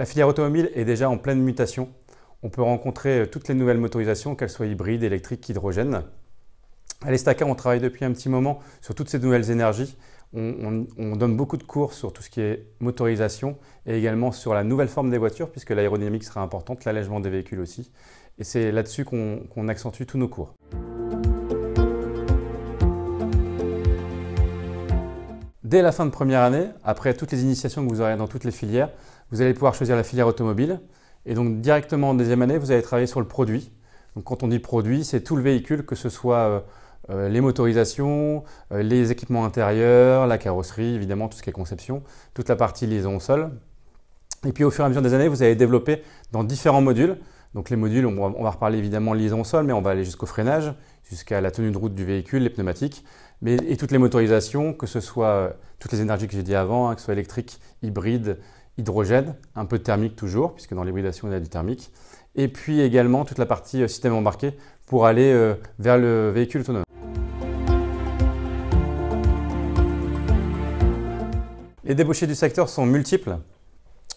filière automobile est déjà en pleine mutation. On peut rencontrer toutes les nouvelles motorisations, qu'elles soient hybrides, électriques, hydrogènes. À l'Estaca, on travaille depuis un petit moment sur toutes ces nouvelles énergies. On donne beaucoup de cours sur tout ce qui est motorisation et également sur la nouvelle forme des voitures, puisque l'aérodynamique sera importante, l'allègement des véhicules aussi. Et c'est là-dessus qu'on accentue tous nos cours. Dès la fin de première année, après toutes les initiations que vous aurez dans toutes les filières, vous allez pouvoir choisir la filière automobile. Et donc directement en deuxième année, vous allez travailler sur le produit. Donc quand on dit produit, c'est tout le véhicule, que ce soit les motorisations, les équipements intérieurs, la carrosserie, évidemment tout ce qui est conception, toute la partie liaison au sol. Et puis au fur et à mesure des années, vous allez développer dans différents modules. Donc les modules, on va reparler évidemment liaison au sol, mais on va aller jusqu'au freinage, jusqu'à la tenue de route du véhicule, les pneumatiques, et toutes les motorisations, que ce soit toutes les énergies que j'ai dit avant, que ce soit électrique, hybride, hydrogène, un peu de thermique toujours, puisque dans l'hybridation il y a du thermique, et puis également toute la partie système embarqué pour aller vers le véhicule autonome. Les débouchés du secteur sont multiples.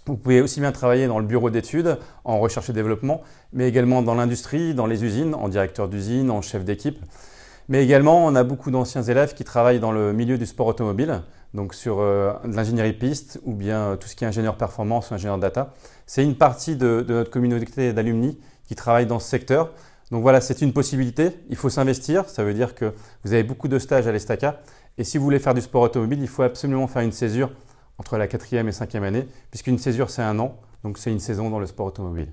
Vous pouvez aussi bien travailler dans le bureau d'études, en recherche et développement, mais également dans l'industrie, dans les usines, en directeur d'usine, en chef d'équipe. Mais également, on a beaucoup d'anciens élèves qui travaillent dans le milieu du sport automobile, donc sur de l'ingénierie piste ou bien tout ce qui est ingénieur performance ou ingénieur data. C'est une partie de notre communauté d'alumni qui travaille dans ce secteur. Donc voilà, c'est une possibilité. Il faut s'investir. Ça veut dire que vous avez beaucoup de stages à l'Estaca. Et si vous voulez faire du sport automobile, il faut absolument faire une césure entre la 4e et 5e année, puisqu'une césure, c'est 1 an. Donc c'est une saison dans le sport automobile.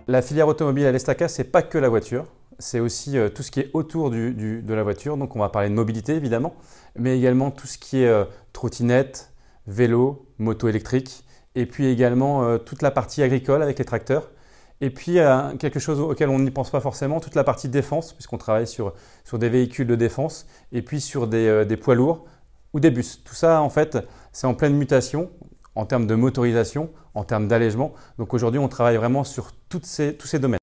La filière automobile à l'Estaca, ce n'est pas que la voiture, c'est aussi tout ce qui est autour de la voiture. Donc on va parler de mobilité évidemment, mais également tout ce qui est trottinette, vélo, moto électrique, et puis également toute la partie agricole avec les tracteurs. Et puis quelque chose auquel on n'y pense pas forcément, toute la partie défense, puisqu'on travaille sur des véhicules de défense, et puis sur des poids lourds ou des bus. Tout ça en fait, c'est en pleine mutation en termes de motorisation, en termes d'allègement. Donc aujourd'hui, on travaille vraiment sur tous ces domaines.